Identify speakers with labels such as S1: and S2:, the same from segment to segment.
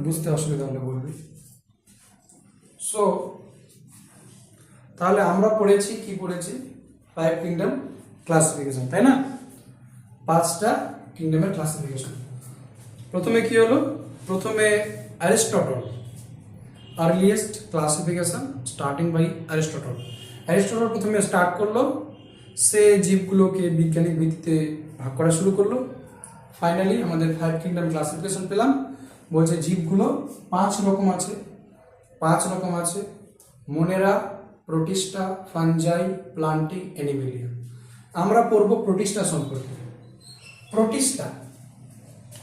S1: বুঝতে অসুবিধা হলে বলবি। সো তাহলে আমরা পড়েছি কি পড়েছি, 5 কিংডম ক্লাসিফিকেশন, তাই না? 5টা কিংডমের ক্লাসিফিকেশন। প্রথমে কি হলো? প্রথমে Aristotle, earliest classification starting by Aristotle. Aristotle প্রথমে স্টার্ট করলো, সে জীবগুলোকে বৈজ্ঞানিক ভিত্তিতে ভাগ করা শুরু করলো। ফাইনালি আমাদের 5 কিংডম ক্লাসিফিকেশন পেলাম। বলছে জীবগুলো 5 রকম আছে, 5 রকম আছে: মোনেরা, প্রোটিস্টা, ফাঞ্জাই, প্লান্টি, অ্যানিমেলিয়া। আমরা পড়বো প্রোটিস্টা সম্পর্কে। প্রোটিস্টা,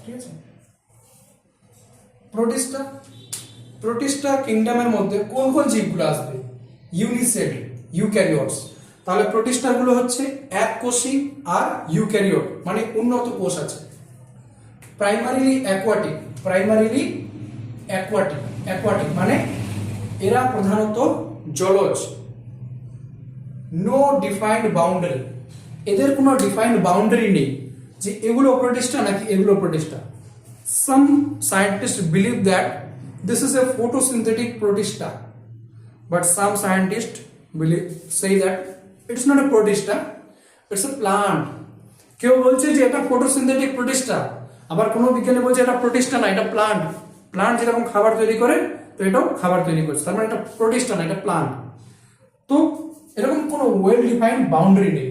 S1: ঠিক আছে? প্রোটিস্টা, প্রোটিস্টা কিংডমের মধ্যে কোন কোন জীবগুলো আসবে? ইউনিসেলি, ইউক্যারিওটস। তাহলে প্রোটিস্টাগুলো হচ্ছে এককোষী আর ইউক্যারিওট মানে উন্নত কোষ আছে। Primarily aquatic, primarily aquatic, aquatic মানে এরা প্রধানত জলজ। নো ডিফাইন্ড বাউন্ডারি, এদের কোনো ডিফাইন্ড বাউন্ডারি নেই যে এগুলো প্রোটিস্টা নাকি এগুলো Protista. Some scientist believe that this is a photosynthetic protista, but some scientists believe say that it's not a protista, it's a plant. কেউ বলছে যে এটা ফটোসিনথেটিক প্রোটিস্টা, আবার কোনো বিজ্ঞানী বলছে এটা প্রোটিস্টা না, এটা প্লান্ট। প্লান্ট যেরকম খাবার তৈরি করে, তো এটাও খাবার তৈরি করছে, তার মানে এটা প্রোটিস্টা না, এটা প্লান্ট। তো এরকম কোনো ওয়েল ডিফাইন্ড বাউন্ডারি নেই।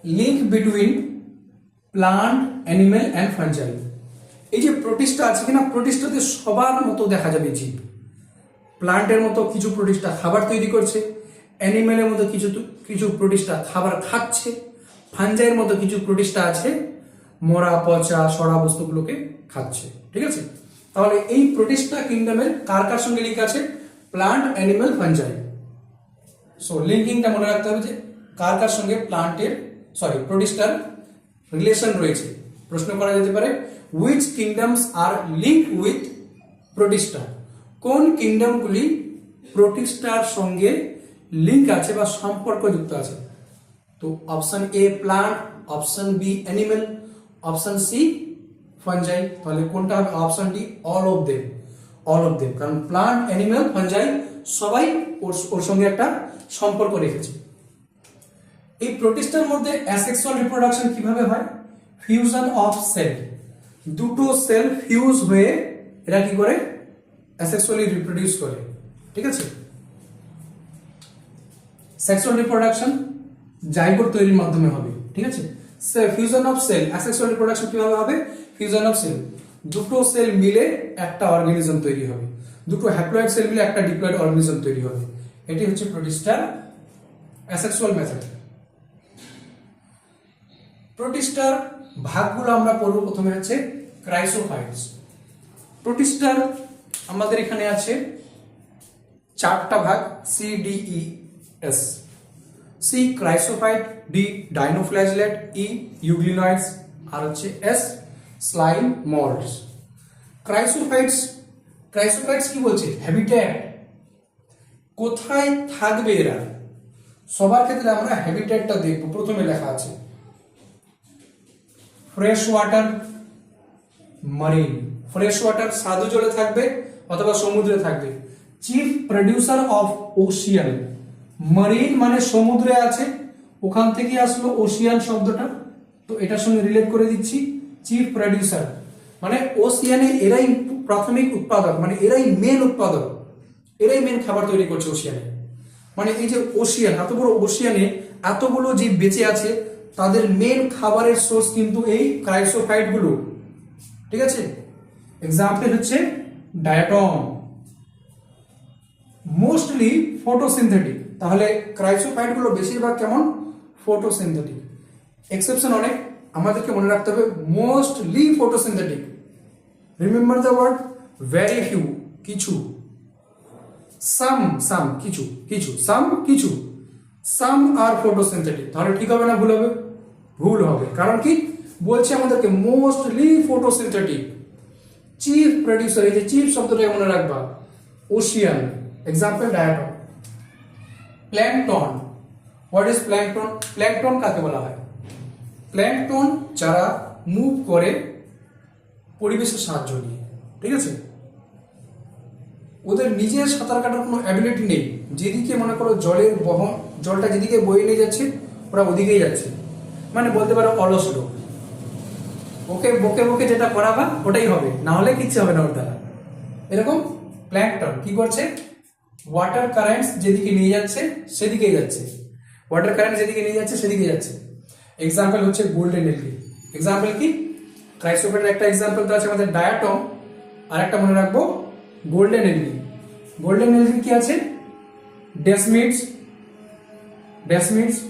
S1: Link between plant, animal and fungi. এই যে প্রোটিস্টা আছে কিনা, প্রোটিস্টাতে সবার মতো দেখা যাবে জীব। প্লান্টের মতো কিছু প্রোটিস্টা খাবার তৈরি করছে, অ্যানিমেলের মতো কিছু প্রোটিস্টা খাবার খাচ্ছে, ফাঞ্জাইয়ের মতো কিছু প্রোটিস্টা আছে মরা পচা সরা বস্তুগুলোকে খাচ্ছে। ঠিক আছে? তাহলে এই প্রোটিস্টা কিংডমের কার কার সঙ্গে লিঙ্ক আছে? Plant, animal, fungi. সো লিঙ্কিংটা মনে রাখতে হবে যে কার কার সঙ্গে প্রোটিস্টার রিলেশন রয়েছে। প্রশ্ন করা যেতে পারে, which kingdoms are linked with protista? কোন কিংডমগুলি প্রোটিস্টার সঙ্গে লিঙ্ক আছে বা সম্পর্কযুক্ত আছে? তো option A plant, option B animal, option C fungi. তাহলে কোনটা হবে? Option D, all of them. All of them, কারণ প্লান্ট, অ্যানিমেল, ফাঞ্জাই সবাই ওর সঙ্গে একটা সম্পর্ক রেখেছে। এই প্রোটিস্টার মধ্যে অ্যাসেক্সুয়াল রিপ্রোডাকশন কিভাবে হয়? ফিউশন অফ সেল, দুটো সেল ফিউজ হয়ে এরা কি করে? অ্যাসেক্সুয়ালি রিপ্রোডিউস করে। ঠিক আছে? সেক্সুয়াল রিপ্রোডাকশন জাইগোট তৈরির মাধ্যমে হবে। ঠিক আছে? Fusion of cell, asexual reproduction কিভাবে হবে? ফিউশন অফ সেল, দুটো সেল মিলে একটা অর্গানিজম তৈরি হবে, দুটো হ্যাপ্লয়েড সেল মিলে একটা ডিপ্লয়েড অর্গানিজম তৈরি হবে। এটি হচ্ছে প্রোটিস্টার অ্যাসেক্সুয়াল মেথড। প্রোটিস্টার ভাগগুলো আমরা পড়ব। প্রথমে আছে ক্রাইসোফাইটস। প্রোটিস্টার আমাদের এখানে আছে 4টা ভাগ, CDES। সি ক্রাইসোফাইট, ডি ডাইনোফ্ল্যাজেলেট, ই ইউগ্লিনয়েডস, আর হচ্ছে এস স্লাইম মল্ডস। ক্রাইসোফাইটস, ক্রাইসোফাইটস কি বলছে? হ্যাবিট্যাট, কোথায় থাকবে এরা। সবার ক্ষেত্রে আমরা হ্যাবিট্যাটটা দেখব। প্রথমে লেখা আছে fresh water, marine. Fresh water সাধু জলে থাকবে অথবা সমুদ্রে থাকবে। Chief producer of ocean, marine মানে সমুদ্রে আছে, ওখান থেকে আসলো ওশিয়ান শব্দটা, তো এটার সঙ্গে রিলেট করে দিচ্ছি। চিফ প্রডিউসার মানে ওশিয়ানে এরাই প্রাথমিক উৎপাদক, মানে এরাই মেন উৎপাদক, এরাই মেন খাবার তৈরি করছে ওশিয়ানে। মানে এই যে ওশিয়ান, এত বড় ওশিয়ানে এতগুলো জীব বেঁচে আছে, তাদের মেন খাবারের সোর্স কিন্তু এই ক্রাইসোফাইট গুলো। ঠিক আছে? এক্সাম্পল হচ্ছে ডায়াটম, মোস্টলি ফটোসিনথেটিক। তাহলে ক্রাইসোফাইট গুলো বেশিরভাগ কেমন? ফটোসিনথেটিক। এক্সেপশন অনেক, আমাদেরকে মনে রাখতে হবে mostly photosynthetic. Remember the word very few, কিছু, সাম কিছু, সাম আর ফটোসিনথেটিক। তাহলে ঠিক হবে না ভুল হবে? ভুল হবে। কারণ কি বলছে আমাদেরকে? Mostly photosynthetic. চিফ প্রডিউসার, এই যে চিফ শব্দটা মনে রাখবা, Ocean. Example diatom. Plankton, what is plankton? Plankton কাকে বলা হয়? প্ল্যাঙ্কটন যারা মুভ করে পরিবেশের সাহায্য নিয়ে, ঠিক আছে, ওদের নিজের সাঁতার কাটার কোনো অ্যাবিলিটি নেই। যেদিকে মনে করো জলের বহন, জলটা যেদিকে বয়ে নিয়ে যাচ্ছে ওরা ওদিকেই যাচ্ছে, মানে বলতে পারো অলস লোক। ওকে বকে বকে যেটা করাবা ওটাই হবে, না হলে কিচ্ছু হবে না ওর দ্বারা। এরকম প্ল্যাঙ্কটন কি করছে, ওয়াটার কারেন্টস যেদিকে নিয়ে যাচ্ছে সেদিকেই যাচ্ছে, ওয়াটার কারেন্ট যেদিকে নিয়ে যাচ্ছে সেদিকে যাচ্ছে। এক্সাম্পল হচ্ছে গোল্ডেন এলগি। এক্সাম্পল কি, ক্রাইসোফাইটের একটা এক্সাম্পল তো আছে আমাদের ডায়াটম, আর একটা মনে রাখবো গোল্ডেন এলগি। গোল্ডেন এলগি কি আছে, ডেসমিডস,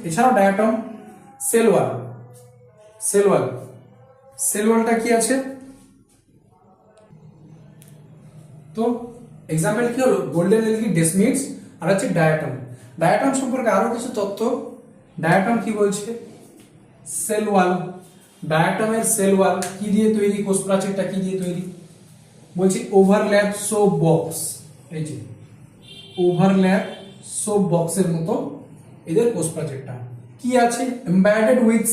S1: এছাড়াও ডায়াটম, সেলওয়াল। সেলওয়ালটা কি আছে, তো এক্সাম্পল কি হলো, গোল্ডেন এলগি, ডেসমিডস আর হচ্ছে ডায়াটম। ডায়াটম সম্পর্কে আরো কিছু তথ্য। ডায়াটম কি বলছে, সেল ওয়াল, ডায়াটমের সেল ওয়াল কি দিয়ে তৈরি, কোষ প্রাচীরটা কি দিয়ে তৈরি, বলছি ওভারল্যাপ সোপ বক্স। এই যে ওভারল্যাপ সোপ বক্সের মতো এদের কোষ প্রাচীরটা কি আছে, এমবেডেড উইথ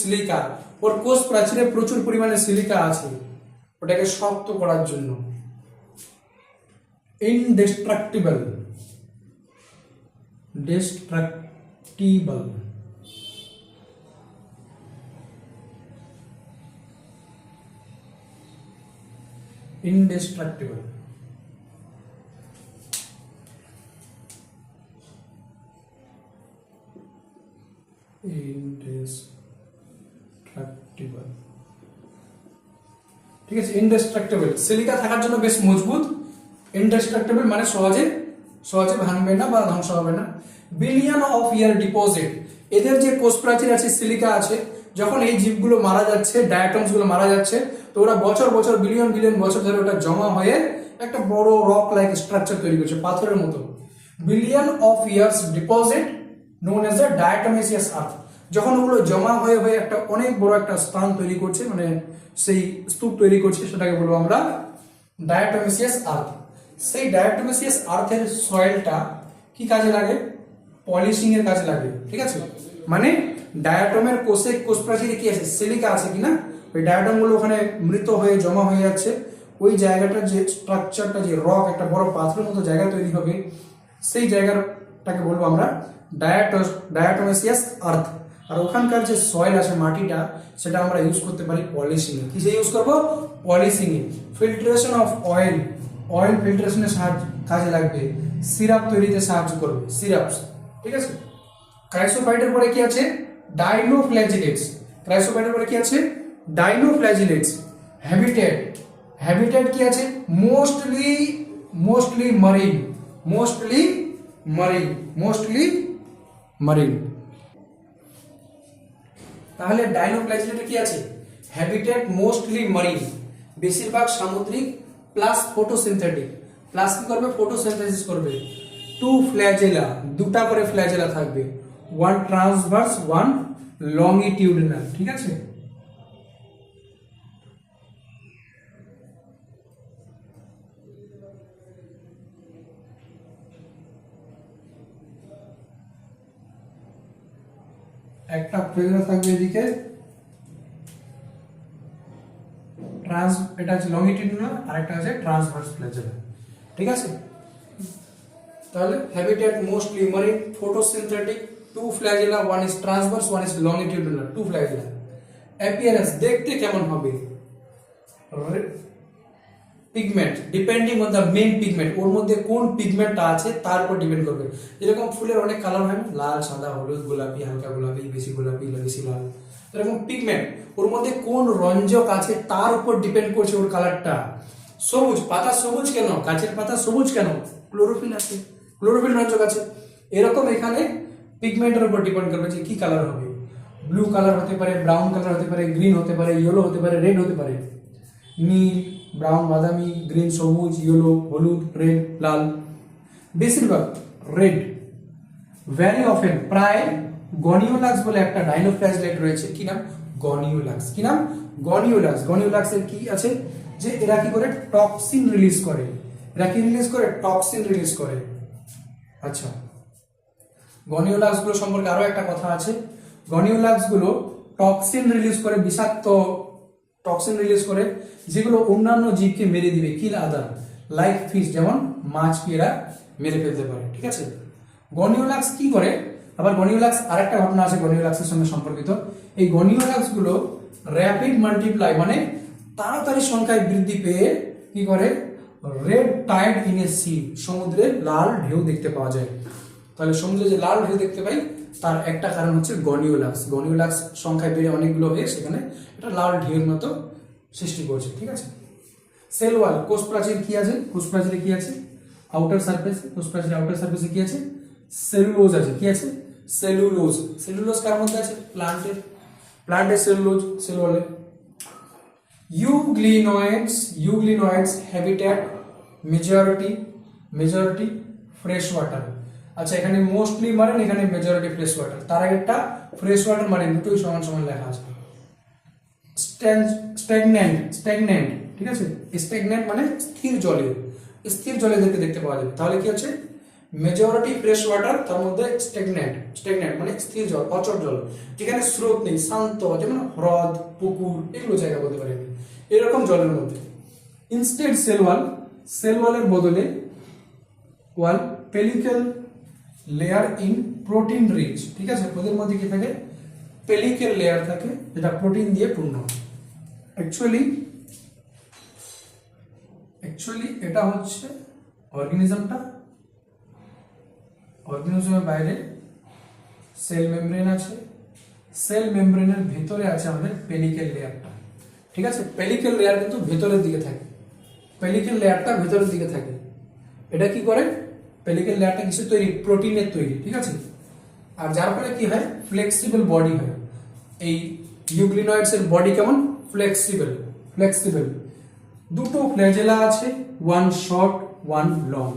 S1: সিলিকা। ওর কোষ প্রাচীরে প্রচুর পরিমাণে সিলিকা আছে ওটাকে শক্ত করার জন্য। ইনডেস্ট্রাক্টিবল, indestructible। ঠিক আছে, ইনডেস্ট্রাক্টেবল সিলিকা থাকার জন্য বেশ মজবুত। ইনডেস্ট্রাক্টেবল মানে সহজে ভাঙবে না বা ধ্বংস হবে না। বিলিয়ন অফ ইয়ার ডিপোজিট, এদের যে কোষ প্রাচীর আছে, সিলিকা আছে, যখন এই জীবগুলো মারা যাচ্ছে, ডায়াটমস গুলো মারা যাচ্ছে, তো ওরা বছর বিলিয়ন বছর ধরে ওটা জমা হয়ে একটা বড় রক লাইক স্ট্রাকচার তৈরি করছে, পাথরের মতো। Billion of years deposit known as the diatomaceous earth. যখন ওগুলো জমা হয়ে একটা অনেক বড় একটা স্থান তৈরি করছে, মানে সেই স্তূপ তৈরি করছে, সেটাকে বলবো আমরা ডায়াটমেসিয়াস আর্থ। সেই ডায়াটমেসিয়াস আর্থের সয়েলটা কি কাজে লাগে, পলিশিং এর কাজে লাগে। ঠিক আছে, মানে ডায়াটমের কোষ প্রাচীরে কি আছে, সিলিকা আছে কিনা, ওই ডায়াটম গুলো ওখানে মৃত হয়ে জমা হয়ে যাচ্ছে, ওই জায়গাটার যে স্ট্রাকচারটা, যে রক একটা বড় পাথরের মতো জায়গা তৈরি হবে, সেই জায়গাটাকে বলবো আমরা ডায়াটমেসিয়াস আর্থ। আর ওখানকার যে সয়েল আছে, মাটিটা, সেটা আমরা ইউজ করতে পারি পলিশিং এ। কিসে ইউজ করবো, পলিশিং এ। ফিল্ট্রেশন অফ অয়েল ফিল্ট্রেশনের কাজে লাগবে। সিরাপ তৈরিতে সাহায্য করবে, সিরাপস। ঠিক আছে, ক্রাইসোফাইটের পরে কি আছে, ডাইনোফ্ল্যাজিলেটস। ক্রাইসোফাইটের পরে কি আছে, ডাইনোফ্ল্যাজিলেটস। হ্যাবিটেট কি আছে, মোস্টলি মারিন। তাহলে ডাইনোফ্ল্যাজিলেটে কি আছে, হ্যাবিটেট মোস্টলি মারিন, বেশিরভাগ সামুদ্রিক, প্লাস ফটোসিনথেটিক। প্লাস কি করবে, ফটোসিনথেসিস করবে। টু ফ্ল্যাজেলা, দুটা করে ফ্ল্যাজেলা থাকবে, ওয়ান ট্রান্সভার্স, ওয়ান লংগিটিউডিনাল। ঠিক আছে, একটা ফ্ল্যাজেলা থাকবে এদিকে, এটা হচ্ছে লংগিটিউডিনাল, আর একটা আছে ট্রান্সভার্স ফ্ল্যাজেলা। ঠিক আছে, তাহলে habitat mostly marine, photosynthetic, two flagella, one is transverse, one is longitudinal, two flagella. Appearance, দেখতে কেমন হবে, pigment depending on the main pigment, ওর মধ্যে কোন পিগমেন্টটা আছে তার উপর ডিপেন্ড করবে। যেরকম ফুলের অনেক কালার হয়, লাল, সাদা, হলুদ, গোলাপি, হালকা গোলাপি, বেশি গোলাপি, বেশি লাল, এরকম পিগমেন্ট, ওর মধ্যে কোন রঞ্জক আছে তার উপর ডিপেন্ড করছে ওর কালারটা। সবুজ, পাতা সবুজ কেন, গাছের পাতা সবুজ কেন, ক্লোরোফিল আছে, ক্লোরোফিল রঞ্জক আছে। এরকম এখানে পিগমেন্টের উপর ডিপেন্ড করবে যে কি কালার হবে। ব্লু কালার হতে পারে, ব্রাউন কালার হতে পারে, গ্রিন হতে পারে, ইয়েলো হতে পারে, রেড হতে পারে। নীল, ব্রাউন, বাদামি, গ্রিন, সবুজ, ইয়েলো, হলুদ, রেড, লাল, বেশিরভাগ রেড। ভ্যারি অফেন, প্রায় গনিওলাক্স বলে একটা ডাইনোফ্ল্যাজেলেট রয়েছে, কি নাম, গনিওলাক্স। কি নাম, গনিওলাক্স। গনিওলাক্সের কি আছে, যে এরা কি করে, টক্সিন রিলিজ করে। এরা কি রিলিজ করে, টক্সিন রিলিজ করে। আচ্ছা, গনিওলাক্স গুলো সম্পর্কে আরো একটা কথা আছে। গনিওলাক্স গুলো টক্সিন রিলিজ করে, বিষাক্ত টক্সিন রিলিজ করে, যেগুলো অন্যান্য জীবকে মেরে দিবে, কিল আদার লাইক ফিশ, যেমন মাছকে এরা মেরে ফেলতে পারে। ঠিক আছে, গনিওলাক্স কি করে, আবার গনিওলাক্স আরেকটা ঘটনা আছে গনিওলাক্সের সঙ্গে সম্পর্কিত। এই গনিওলাক্স গুলো র্যাপিড মাল্টিপ্লাই মানে তাড়াতাড়ি সংখ্যায় বৃদ্ধি পেয়ে কি করে, red tide in a sea, সমুদ্রে লাল ঢেউ দেখতে পাওয়া যায়। তাহলে সমুদ্রে যে লাল ঢেউ দেখতে পাই তার একটা কারণ হচ্ছে গনিওলাক্স। গনিওলাক্স সংখ্যায় বেড়ে অনেকগুলো হয়ে সেখানে এটা লাল ঢেউর মতো সৃষ্টি করছে। ঠিক আছে, সেল ওয়াল, কোষ প্রাচীর কি আছে, কোষ প্রাচীরে কি আছে, আউটার সারফেস, কোষ প্রাচীরের আউটার সারফেসে কি আছে, সেলুলোজ আছে। কি আছে, সেলুলোজ। সেলুলোজ কার মধ্যে আছে, প্লান্টের সেলুলোজ সেল ওয়ালে। ইউগ্লিনয়েডস হ্যাবিট্যাট মেজরিটি ফ্রেশ ওয়াটার। আচ্ছা, এখানে মোস্টলি মানেন, এখানে মেজরিটি ফ্রেশ ওয়াটার, তার আগেরটা ফ্রেশ ওয়াটার মানে দুটোই সমান সমান লেখা আছে। স্ট্যাগন্যান্ট, ঠিক আছে, স্ট্যাগন্যান্ট মানে স্থির জলে দেখতে পাওয়া যাবে। তাহলে কি হচ্ছে, মেজরিটি ফ্রেশ ওয়াটার, তার মধ্যে স্ট্যাগন্যান্ট মানে স্থির জল, অচল জল, যেখানে স্রোত নেই, শান্ত, যেমন হ্রদ, পুকুর, এগুলো জায়গা বলতে পারি এরকম জলের মধ্যে। ইনস্টেড সেল ওয়ালের বদলে ওয়াল পেলিকেল লেয়ার ইন প্রোটিন রিচ। ঠিক আছে, ওদের মধ্যে কি থাকে, পেলিকেল লেয়ার থাকে যেটা প্রোটিন দিয়ে পূর্ণ। অ্যাকচুয়ালি এটা হচ্ছে অর্গানিজমের বাইরে সেল মেমব্রেন আছে, সেল মেমব্রেনের ভেতরে আছে আমাদের পেলিকেল লেয়ারটা। ঠিক আছে, পেলিকেল লেয়ার কিন্তু ভেতরের দিকে থাকে, পেলিকেল লেয়ারটা ভেতরের দিকে থাকে। এটা কি করে, পেলিকেল লেয়ারটা কিসের তৈরি, প্রোটিনের তৈরি। ঠিক আছে, আর যার ফলে কি হয়, ফ্লেক্সিবল বডি হয়। এই ইউগ্লিনয়েডস এর বডি কেমন, ফ্লেক্সিবল। দুটো ফ্ল্যাজেলা আছে, ওয়ান শর্ট ওয়ান লং।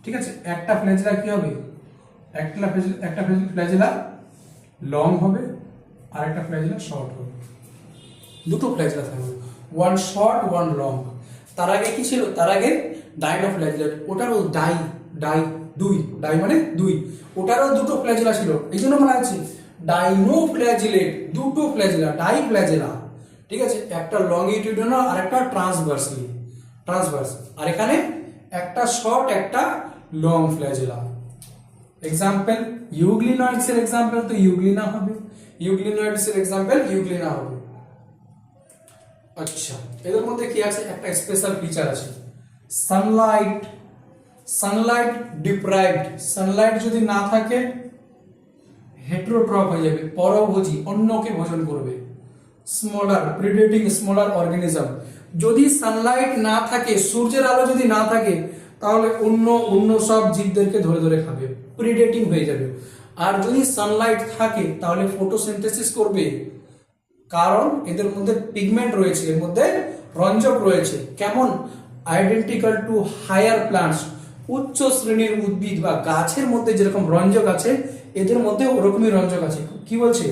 S1: ঠিক আছে, একটা ফ্ল্যাজেলা কি হবে, একটা ফ্ল্যাজেলা লং হবে আর একটা ফ্ল্যাজেলা শর্ট হবে, দুটো ফ্ল্যাজেলা থাকবে, ওয়ান শর্ট ওয়ান লং। তার আগে কি ছিল, তার আগে ডাইনোফ্ল্যাজেলেট, ওটারও ডাই মানে দুই, ওটারও দুটো ফ্ল্যাজেলা ছিল, এই জন্য বলা আছে ডাইনোফ্ল্যাজেলেট, দুটো ফ্ল্যাজেলা, ডাইফ্ল্যাজেলা। ঠিক আছে, একটা লংগিটিউডিনাল আর একটা ট্রান্সভার্স, আর এখানে একটা শর্ট একটা লং ফ্ল্যাজেলা। এক্সাম্পল, ইউগ্লিনয়েডস এর এক্সাম্পল তো ইউগ্লিনা হবে, ইউগ্লিনয়েডস এর এক্সাম্পল ইউগ্লিনা হবে। আচ্ছা, এদের মধ্যে কি আছে, একটা স্পেশাল ফিচার আছে, সানলাইট ডিপ্রাইভড। সানলাইট যদি না থাকে হেটেরোট্রফ হয়ে যাবে, পরভোজী, অন্যকে ভোজন করবে। প্রিডেটিং স্মলার অর্গানিজম। যদি সানলাইট না থাকে, সূর্যের আলো যদি না থাকে, তাহলে অন্য সব জীবদেরকে ধরে খাবে, প্রিডেটিং হয়ে যাবে। আর যদি সানলাইট থাকে তাহলে ফটোসিনথেসিস করবে, কারণ এদের মধ্যে পিগমেন্ট রয়েছে, এর মধ্যে রঞ্জক রয়েছে। কেমন, আইডেন্টিক্যাল টু হায়ার প্লান্টস, উচ্চ শ্রেণীর উদ্ভিদ বা গাছের মধ্যে যেরকম রঞ্জক আছে, এদের মধ্যে ওরকমই রঞ্জক আছে। কি বলছে,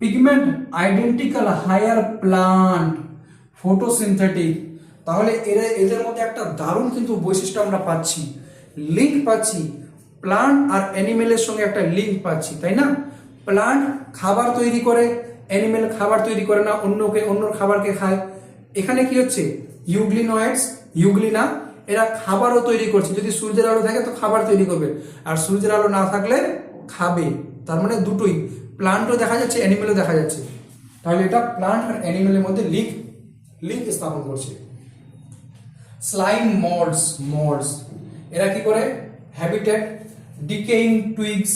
S1: pigment identical higher plant photosynthetic. তাহলে এদের মধ্যে একটা দারুণ কিন্তু বৈশিষ্ট্য আমরা পাচ্ছি, লিঙ্ক পাচ্ছি, প্লান্ট আর অ্যানিমেলের সঙ্গে একটা লিঙ্ক পাচ্ছি, তাই না? প্লান্ট খাবার তৈরি করে, অ্যানিমেল খাবার তৈরি করে না, অন্যর খাবারকে খায়। এখানে কি হচ্ছে, ইউগ্লিনা এরা খাবারও তৈরি করছে। যদি সূর্যের আলো থাকে তো খাবার তৈরি করবে, আর সূর্যের আলো না থাকলে খাবে। তার মানে দুটোই, প্লান্টও দেখা যাচ্ছে, অ্যানিমেলও দেখা যাচ্ছে। তাহলে এটা প্লান্ট আর অ্যানিমেলের মধ্যে লিঙ্ক স্থাপন করছে। স্লাইম মডস এরা কি করে, habitat decaying twigs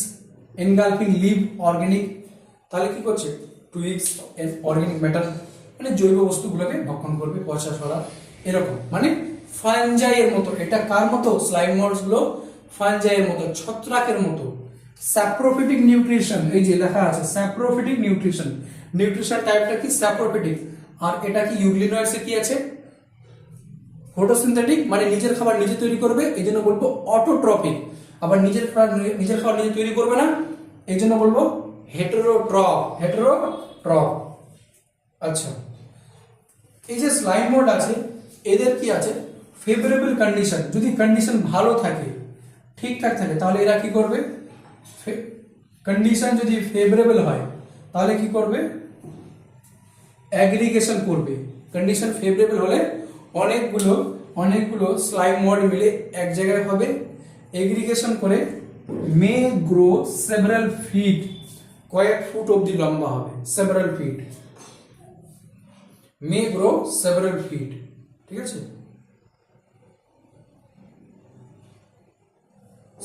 S1: engulfing leaves organic. তাহলে কি করছে, টুইগস এন্ড অর্গানিক ম্যাটার মানে জৈব বস্তুগুলোকে ভক্ষণ করবে, পচা সরা, এরকম মানে ফানজাইয়ের মতো। এটা কার মতো, স্লাইম মডস গুলো ফানজাইয়ের মতো, ছত্রাকের মতো। স্যাপ্রোফিটিক নিউট্রিশন, এই যে লেখা আছে স্যাপ্রোফিটিক নিউট্রিশন টাইপটা কি, স্যাপ্রোফিটিক। আর এটা কি, ইউগ্লিনয়েডস এ কি আছে, ফটোসিনথেটিক মানে নিজের খাবার নিজে তৈরি করবে, এই জন্য বলবো অটোট্রপিক। আবার নিজের খাবার নিজে তৈরি করবে না, এই জন্য বলবো হেটেরোট্রফ। আচ্ছা, এই যে স্লাইম মোড আছে, এদের কি আছে, ফেভারেবল কন্ডিশন। যদি কন্ডিশন ভালো থাকে, ঠিকঠাক থাকে, তাহলে এরা কি করবে, কন্ডিশন যদি ফেভারেবল হয় তাহলে কি করবে, অ্যাগ্রিগেশন করবে। কন্ডিশন ফেভারেবল হলে অনেকগুলো স্লাইম মড মিলে এক জায়গায় হবে, এগ্রিগেশন করে মে গ্রো সেভারাল ফিট, কয়েক ফুট অবধি লম্বা হবে, সেভারাল ফিট, মে গ্রো সেভারাল ফিট, ঠিক আছে,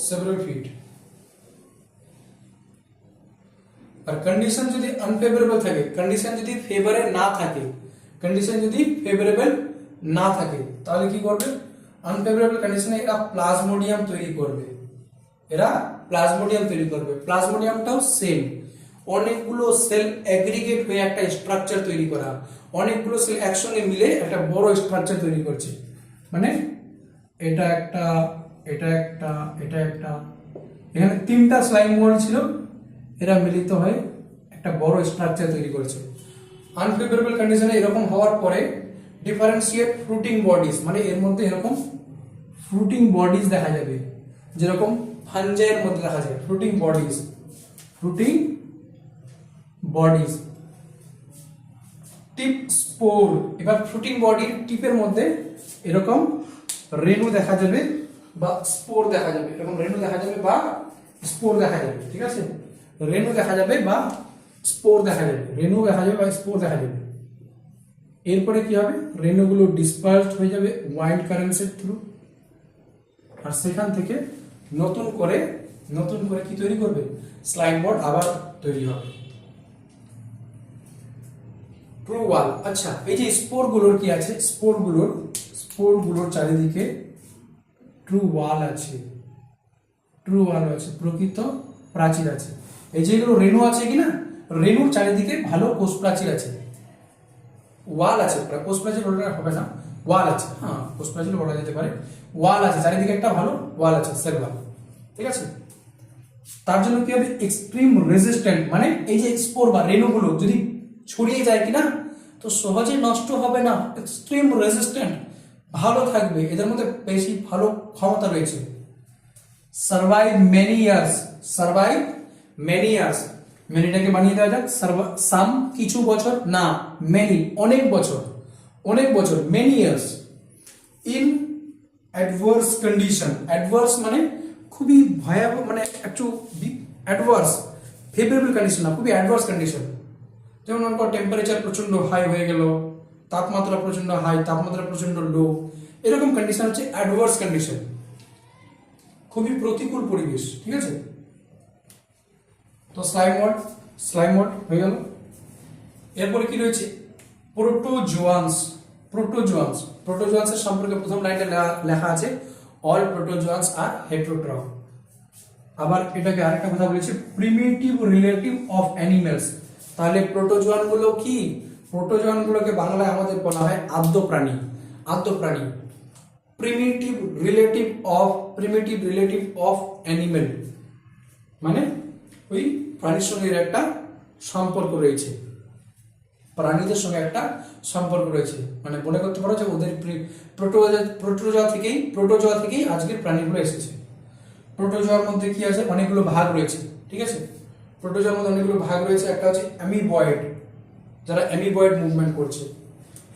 S1: সেভারাল ফিট। আর কন্ডিশন যদি আনফেভারেবল থাকে, কন্ডিশন যদি ফেভারে না থাকে, কন্ডিশন যদি ফেভারেবল না থাকে তাহলে কি করবে, আনফেভারেবল কন্ডিশনে এরা প্লাজমোডিয়াম তৈরি করবে, প্লাজমোডিয়ামটাও সেম, অনেকগুলো সেল এগ্রিগেট হয়ে একটা স্ট্রাকচার তৈরি করা, অনেকগুলো সেল একসঙ্গে মিলে একটা বড় স্ট্রাকচার তৈরি করছে, মানে এটা একটা, এখানে তিনটা স্লাইম মড ছিল, এরা মিলিত হয়ে একটা বড় স্ট্রাকচার তৈরি করেছে। আনফেভারেবল কন্ডিশনে এরকম হওয়ার পরে ডিফারেন্সিয়েট ফ্রুটিং বডিজ, মানে এর মধ্যে এরকম ফ্রুটিং বডিজ দেখা যাবে, যেরকম ফানজাইয়ের মধ্যে দেখা যায় ফ্রুটিং বডিজ, টিপ স্পোর। এবার ফ্রুটিং বডির টিপের মধ্যে এরকম রেণু দেখা যাবে বা স্পোর দেখা যাবে, এরকম রেণু দেখা যাবে বা স্পোর দেখা যাবে, ঠিক আছে, রেণু দেখা যাবে বা স্পোর দেখা যাবে, রেণু দেখা যাবে বা স্পোর দেখা যাবে। এরপরে কি হবে, রেণুগুলো ডিসপার্সড হয়ে যাবে ওয়াইল্ড কারেন্টসের থ্রু, আর সেখান থেকে নতুন করে কি তৈরি করবে, স্লাইম মড আবার তৈরি হবে। ট্রু ওয়াল। আচ্ছা, এই যে স্পোরগুলোর কি আছে, স্পোরগুলোর চারিদিকে ট্রু ওয়াল আছে, প্রকৃত প্রাচীর আছে। এই যেগুলো রেণু আছে কিনা, রেণুর চারিদিকে ভালো কোষ প্রাচীর আছে, ওয়াল আছে, কোষ প্রাচীর হবে না, ওয়াল আছে, হ্যাঁ কোষ প্রাচীর বলা যেতে পারে, ওয়াল আছে, চারিদিকে একটা ভালো ওয়াল আছে, সেল ওয়াল, ঠিক আছে। তার জন্য কি হবে, এক্সট্রিম রেজিস্ট্যান্ট, মানে এই যে স্পোর বা রেণুগুলো যদি ছড়িয়ে যায় কিনা তো সহজে নষ্ট হবে না, এক্সট্রিম রেজিস্ট্যান্ট, ভালো থাকবে, এদের মধ্যে বেশি ভালো ক্ষমতা রয়েছে। সার্ভাইভ মেনি ইয়ার্স, মেনিটাকে বানিয়ে দেওয়া যাক, সাম কিছু বছর, না মেনি অনেক বছর, many years, in adverse condition, adverse মানে খুবই ভয়াবহ, মানে একটু অ্যাডভার্স, ফেভারেবল কন্ডিশন না, খুবই অ্যাডভার্স কন্ডিশন, যেমন মনে টেম্পারেচার প্রচন্ড হাই হয়ে গেল, তাপমাত্রা প্রচন্ড হাই, তাপমাত্রা প্রচন্ড লো, এরকম কন্ডিশন হচ্ছে অ্যাডভার্স কন্ডিশন, খুবই প্রতিকূল পরিবেশ, ঠিক আছে। তো স্লাইম মড হয়ে গেল। এরপরে কি রয়েছে, প্রোটোজোয়ান্সের সম্পর্কে প্রথম লাইনে লেখা আছে অল প্রোটোজোয়ান্স আর হেটেরোট্রফ। আবার এটাকে আরেকটা কথা বলেছে, প্রিমিটিভ রিলেটিভ অফ অ্যানিমেলস। তাহলে প্রোটোজোয়ানগুলোকে বাংলায় আমাদের বলা হয় আদ্য প্রাণী। প্রিমিটিভ রিলেটিভ অফ অ্যানিমেল, মানে ওই প্রাণীর সঙ্গে একটা সম্পর্ক রয়েছে, প্রাণীদের সঙ্গে একটা সম্পর্ক রয়েছে, মানে মনে করতে পারো যে ওদের প্রোটোজোয়া থেকেই আজকের প্রাণীগুলো এসেছে। প্রোটোজোয়ার মধ্যে কি আছে, অনেকগুলো ভাগ রয়েছে, ঠিক আছে, প্রোটোজোয়ার মধ্যে অনেকগুলো ভাগ রয়েছে। একটা হচ্ছে অ্যামিবয়েড, যারা অ্যামিবয়েড মুভমেন্ট করছে,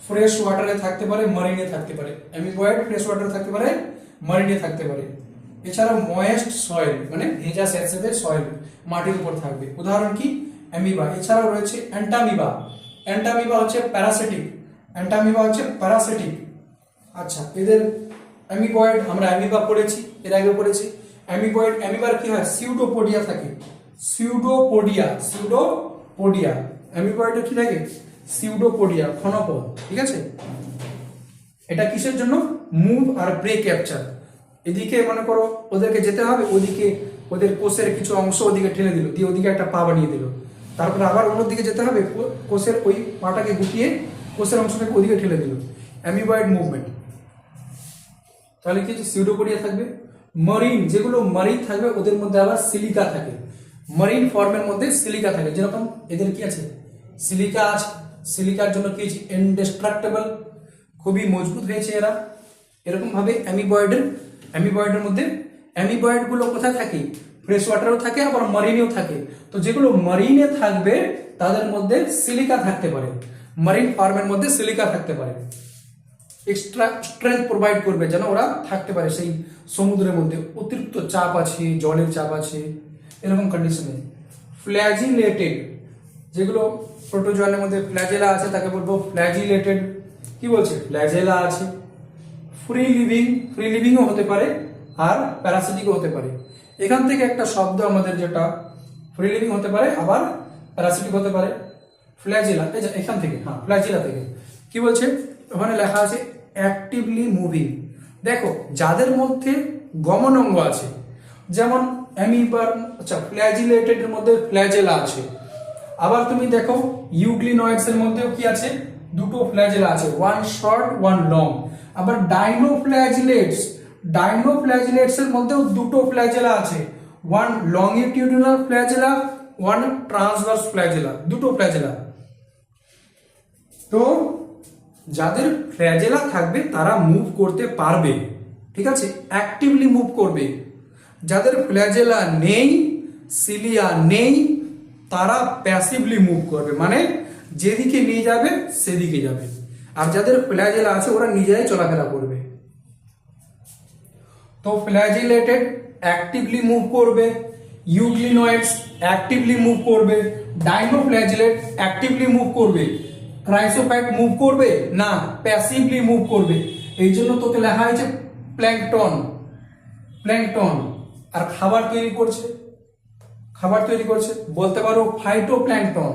S1: ফ্রেশ ওয়াটারে থাকতে পারে, মারিনে থাকতে পারে, অ্যামিবয়েড ফ্রেশ ওয়াটারে থাকতে পারে, মারিনে থাকতে পারে। এছাড়াও ময়েস্ট সয়েল, মানে ভেজা স্যাঁতসেঁতে সয়েল, মাটির উপর থাকবে, উদাহরণ কি অ্যামিবা। এছাড়াও রয়েছে অ্যান্টামিবা হচ্ছে প্যারাসিটিক। আচ্ছা, এদের অ্যামিবয়েড, আমরা অ্যামিবা পড়েছি, এর আগে পড়েছি। অ্যামিবার কি হয়, সিউডোপোডিয়া থাকে, সিউডোপোডিয়া, অ্যামিবয়েডের কি থাকে, সিউডোপোডিয়া, ক্ষণপদ, ঠিক আছে। এটা কিসের জন্য, মুভ আর প্রে ক্যাপচার। এদিকে মনে করো ওদেরকে যেতে হবে, ওদিকে ওদের কোষের কিছু অংশ ওদিকে ঠেলে দিল, দিয়ে ওদিকে একটা পা বানিয়ে দিল, তারপরে আবার অন্যদিকে যেতে হবে, কোষের ওই পাটাকে গুটিয়ে কোষের অংশটাকে ওদিকে ঠেলে দিল, অ্যামিবয়েড মুভমেন্ট। তাহলে কি সিউডোপোডিয়া থাকবে। মারিন, যেগুলো মারিন থাকবে ওদের মধ্যে আবার সিলিকা থাকে, মারিন ফর্মের মধ্যে সিলিকা থাকে, যেরকম এদের কি আছে, সিলিকা আছে। সিলিকার জন্য কি আছে, ইনডেস্ট্রাক্টেবল, খুবই মজবুত হয়েছে এরা। এরকম ভাবে অ্যামিবয়েডের মধ্যে, অ্যামিবয়েড গুলো কোথায় থাকে, ফ্রেশ ওয়াটারেও থাকে, আবার মারিনেও থাকে। তো যেগুলো মারিনে থাকবে তাদের মধ্যে সিলিকা থাকতে পারে, মারিন ফার্মের মধ্যে সিলিকা থাকতে পারে, এক্সট্রা স্ট্রেংথ প্রোভাইড করবে যেন ওরা থাকতে পারে সেই সমুদ্রের মধ্যে। অতিরিক্ত চাপ আছে, জলের চাপ আছে, এরকম কন্ডিশনে। ফ্ল্যাজিলেটেড, যেগুলো প্রোটোজোয়ানের মধ্যে ফ্ল্যাজেলা আছে তাকে বলবো ফ্ল্যাজিলেটেড। কি বলছে? ফ্ল্যাজেলা আছে। ফ্রি লিভিংও হতে পারে আর প্যারাসিটিকও হতে পারে। এখান থেকে একটা শব্দ আমাদের যেটা ফ্রি লিভিং হতে পারে আবার প্যারাসিটিক হতে পারে। ফ্ল্যাজেলা, এখান থেকে, হ্যাঁ ফ্ল্যাজেলা থেকে কি বলছে? ওখানে লেখা আছে অ্যাক্টিভলি মুভিং। দেখো যাদের মধ্যে গমন অঙ্গ আছে, যেমন অ্যামিবার, আচ্ছা ফ্ল্যাজিলেটেড এর মধ্যে ফ্ল্যাজেলা আছে। আবার তুমি দেখো ইউগ্লিনয়েডস এর মধ্যেও কি আছে? দুটো ফ্ল্যাজেলা আছে, ওয়ান শর্ট ওয়ান লং। আবার ডাইনোফ্ল্যাজিলেটস এর মধ্যেও দুটো ফ্ল্যাজেলা আছে, one longitudinal flagella, one transverse flagella, দুটো ফ্ল্যাজেলা। তো যাদের ফ্ল্যাজেলা থাকবে তারা মুভ করতে পারবে, ঠিক আছে, অ্যাক্টিভলি মুভ করবে। যাদের ফ্ল্যাজেলা নেই, সিলিয়া নেই, তারা প্যাসিভলি মুভ করবে, মানে যেদিকে নিয়ে যাবে সেদিকে যাবে। আর যাদের ফ্ল্যাজেলা আছে ওরা নিজেরাই চলাফেরা করবে। তো ফ্ল্যাজিলেটেড অ্যাক্টিভলি মুভ করবে, ইউগ্লিনয়েডস অ্যাক্টিভলি মুভ করবে, ডাইনোফ্ল্যাজিলেট অ্যাক্টিভলি মুভ করবে, ক্রাইসোফাইট মুভ করবে না, প্যাসিভলি মুভ করবে। এই জন্য তোকে লেখা হয়েছে প্ল্যাঙ্কটন। আর খাবার তৈরি করছে বলতে পারো ফাইটোপ্ল্যাঙ্কটন।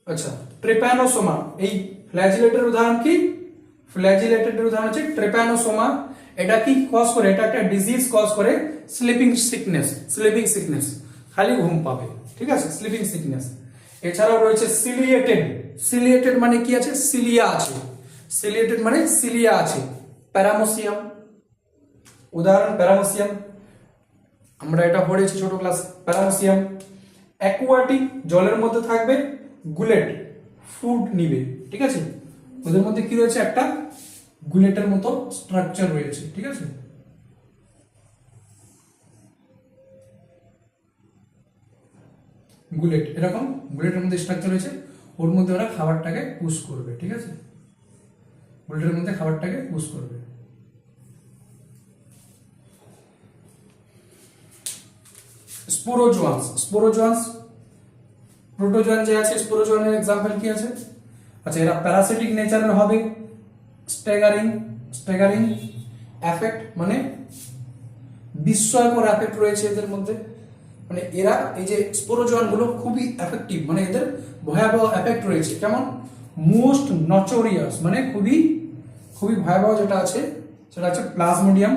S1: আচ্ছা, ট্রেপ্যানোসোমা, এই ফ্ল্যাজিলেটের উদাহরণ কি? ফ্ল্যাজিলেটের উদাহরণ হচ্ছে ট্রেপ্যানোসোমা। এটা কি কজ করে? এটা একটা ডিজিজ কজ করে, স্লিপিং সিকনেস, খালি ঘুম পাবে, ঠিক আছে, স্লিপিং সিকনেস। এছাড়াও রয়েছে সিলিয়েটেড মানে কি আছে? সিলিয়া আছে। সিলিয়েটেড মানে সিলিয়া আছে। প্যারামোসিয়াম, উদাহরণ প্যারামোসিয়াম, আমরা এটা পড়েছি ছোট ক্লাস। প্যারামোসিয়াম অ্যাকুয়াটিক, জলের মধ্যে থাকবে, গুলেট ফুড নিবে, ঠিক আছে, ওদের মধ্যে কি রয়েছে? একটা গুলেটের মতো স্ট্রাকচার রয়েছে, ঠিক আছে। গুলেট এরকম বুলেটের মধ্যে স্ট্রাকচার রয়েছে, ওর মধ্যে ওরা খাবারটাকে পুশ করবে, ঠিক আছে, বুলেটের মধ্যে খাবারটাকে পুশ করবে। স্পোরোজোয়ান্স প্রোটোজোয়ান যে আছে, স্পোরোজোয়ানের এক্সাম্পল কি আছে? আচ্ছা, এরা প্যারাসিটিক নেচারের হবে। স্ট্যাগারিং এফেক্ট মানে বিস্ময়কর এফেক্ট রয়েছে এদের মধ্যে, মানে এরা এই যে স্পোরোজোয়ান গুলো খুবই এফেক্টিভ, মানে এদের ভয়াবহ এফেক্ট রয়েছে। কেমন? মোস্ট নচোরিয়াস মানে খুবই ভয়াবহ যেটা আছে সেটা আছে প্লাজমোডিয়াম।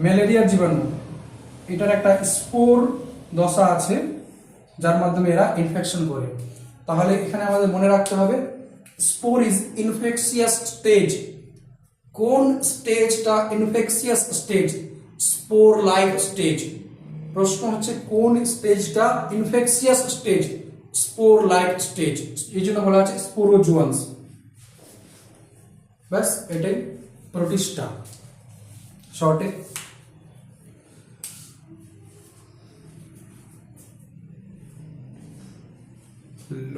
S1: ম্যালেরিয়ার জীবাণু, এটার একটা স্পোর দশা আছে যার মাধ্যমে এরা ইনফেকশন করে। তাহলে এখানে আমাদের মনে রাখতে হবে স্পোর ইজ ইনফেকশিয়াস স্টেজ। কোন স্টেজটা infectious stage? Spore like stage. প্রশ্ন হচ্ছে কোন স্টেজটা infectious stage? Spore like stage, এই জন্য বলা হচ্ছে স্পোরোজোয়ান্স। ব্যাস, এটাই প্রোটিস্টা শর্টে। ল